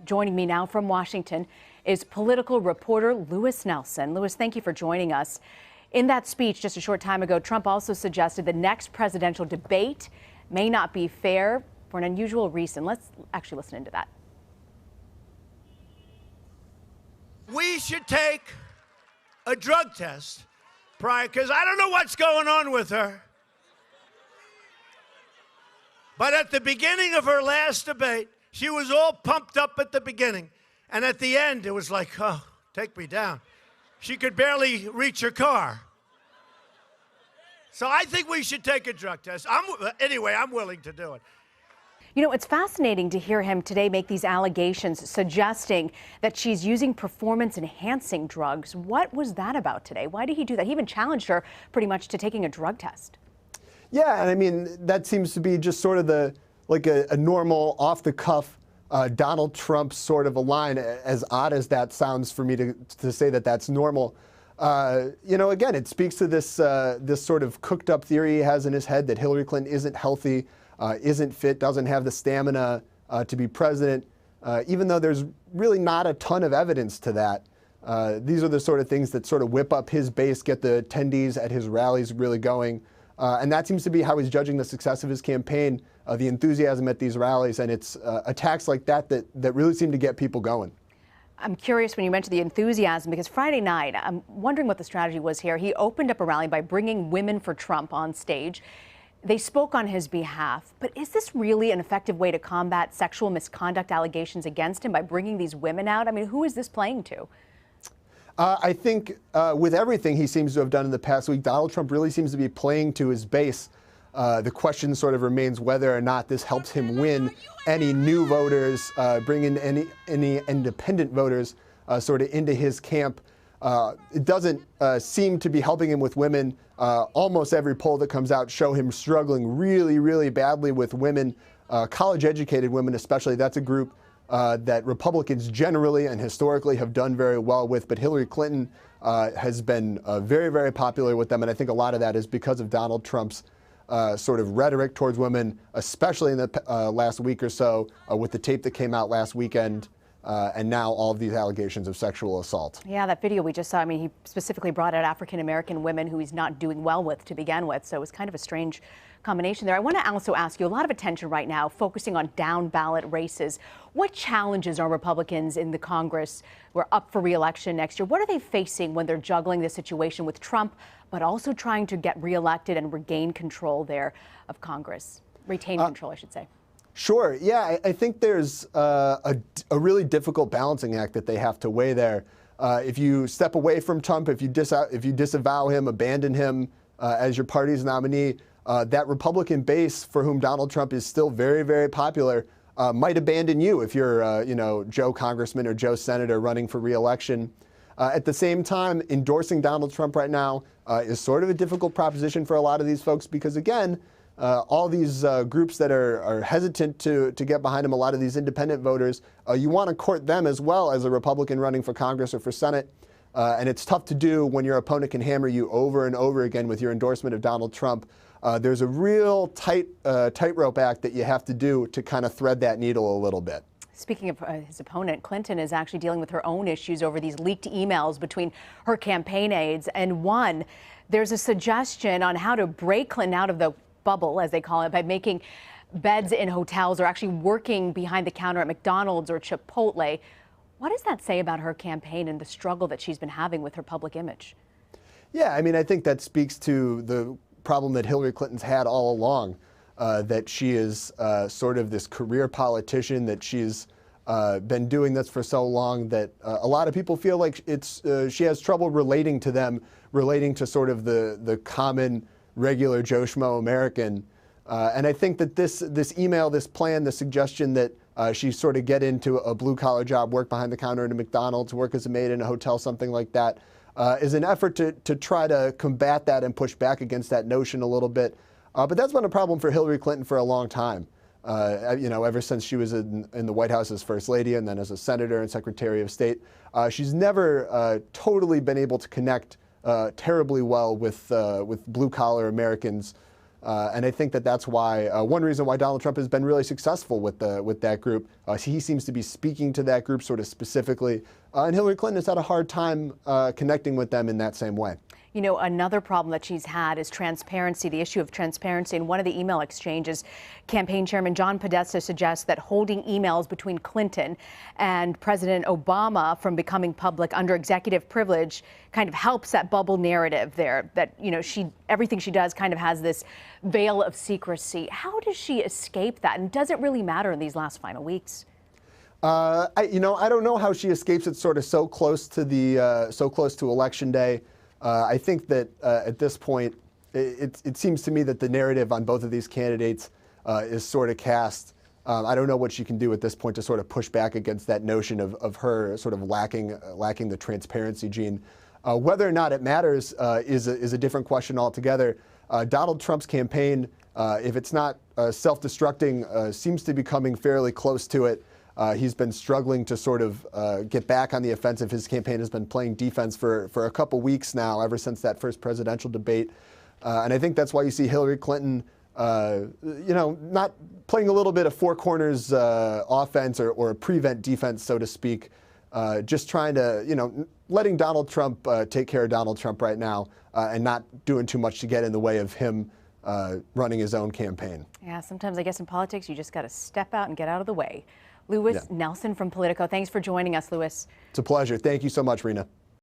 Joining me now from Washington is political reporter Lewis Nelson. Lewis, thank you for joining us. In that speech just a short time ago, Trump also suggested the next presidential debate may not be fair for an unusual reason. Let's actually listen into that. We should take a drug test prior, because I don't know what's going on with her. But at the beginning of her last debate, she was all pumped up at the beginning. And at the end, it was like, oh, take me down. She could barely reach her car. So I think we should take a drug test. Anyway, I'm willing to do it. You know, it's fascinating to hear him today make these allegations suggesting that she's using performance-enhancing drugs. What was that about today? Why did he do that? He even challenged her pretty much to taking a drug test. Yeah, and I mean, that seems to be just sort of a normal, off-the-cuff Donald Trump sort of a line, as odd as that sounds for me to say that that's normal. You know, again, it speaks to this sort of cooked-up theory he has in his head that Hillary Clinton isn't healthy, isn't fit, doesn't have the stamina to be president, even though there's really not a ton of evidence to that. These are the sort of things that sort of whip up his base, get the attendees at his rallies really going. And that seems to be how he's judging the success of his campaign, the enthusiasm at these rallies, and it's attacks like that really seem to get people going. I'm curious when you mentioned the enthusiasm, because Friday night, I'm wondering what the strategy was here. He opened up a rally by bringing Women for Trump on stage. They spoke on his behalf, but is this really an effective way to combat sexual misconduct allegations against him by bringing these women out? I mean, who is this playing to? I think with everything he seems to have done in the past week, Donald Trump really seems to be playing to his base. The question sort of remains whether or not this helps him win any new voters, bring in any independent voters sort of into his camp. It doesn't seem to be helping him with women. Almost every poll that comes out show him struggling really, really badly with women, college-educated women especially. That's a group that Republicans generally and historically have done very well with, but Hillary Clinton has been very, very popular with them, and I think a lot of that is because of Donald Trump's sort of rhetoric towards women, especially in the last week or so with the tape that came out last weekend, and now all of these allegations of sexual assault. Yeah, that video we just saw, I mean, he specifically brought out African-American women who he's not doing well with to begin with, so it was kind of a strange combination there. I want to also ask you, a lot of attention right now focusing on down ballot races. What challenges are Republicans in the Congress who are up for re-election next year? What are they facing when they're juggling the situation with Trump, but also trying to get re-elected and regain control there of Congress? Retain control, I should say. Sure. Yeah, I think there's a really difficult balancing act that they have to weigh there. If you step away from Trump, if you disavow him, abandon him as your party's nominee, that Republican base for whom Donald Trump is still very, very popular might abandon you if you're, you know, Joe Congressman or Joe Senator running for re-election. At the same time, endorsing Donald Trump right now is sort of a difficult proposition for a lot of these folks because, again, all these groups that are hesitant to get behind him, a lot of these independent voters, you want to court them as well as a Republican running for Congress or for Senate. And it's tough to do when your opponent can hammer you over and over again with your endorsement of Donald Trump. There's a real tightrope act that you have to do to kind of thread that needle a little bit. Speaking of his opponent, Clinton is actually dealing with her own issues over these leaked emails between her campaign aides. And one, there's a suggestion on how to break Clinton out of the bubble, as they call it, by making beds in hotels or actually working behind the counter at McDonald's or Chipotle. What does that say about her campaign and the struggle that she's been having with her public image? Yeah, I mean, I think that speaks to the problem that Hillary Clinton's had all along, that she is sort of this career politician, that she's been doing this for so long that a lot of people feel like she has trouble relating to them, relating to sort of the common, regular Joe Schmo American. And I think that this email, this plan, the suggestion that she sort of get into a blue-collar job, work behind the counter at a McDonald's, work as a maid in a hotel, something like that, is an effort to try to combat that and push back against that notion a little bit. But that's been a problem for Hillary Clinton for a long time. You know, ever since she was in the White House as First Lady and then as a Senator and Secretary of State, she's never totally been able to connect terribly well with blue-collar Americans. And I think that that's why one reason why Donald Trump has been really successful with that group. He seems to be speaking to that group sort of specifically, and Hillary Clinton has had a hard time connecting with them in that same way. You know, another problem that she's had is transparency, the issue of transparency. In one of the email exchanges, campaign chairman John Podesta suggests that holding emails between Clinton and President Obama from becoming public under executive privilege kind of helps that bubble narrative there, that, you know, everything she does kind of has this veil of secrecy. How does she escape that? And does it really matter in these last final weeks? I don't know how she escapes it sort of so close to Election Day. I think that at this point, it seems to me that the narrative on both of these candidates is sort of cast. I don't know what she can do at this point to sort of push back against that notion of her sort of lacking the transparency gene. Whether or not it matters is a different question altogether. Donald Trump's campaign, if it's not self-destructing, seems to be coming fairly close to it. He's been struggling to sort of get back on the offensive. His campaign has been playing defense for a couple weeks now, ever since that first presidential debate. And I think that's why you see Hillary Clinton, not playing a little bit of four corners offense or prevent defense, so to speak, just trying to, letting Donald Trump take care of Donald Trump right now and not doing too much to get in the way of him running his own campaign. Yeah, sometimes I guess in politics, you just got to step out and get out of the way. Lewis Nelson from Politico. Thanks for joining us, Lewis. It's a pleasure. Thank you so much, Rena.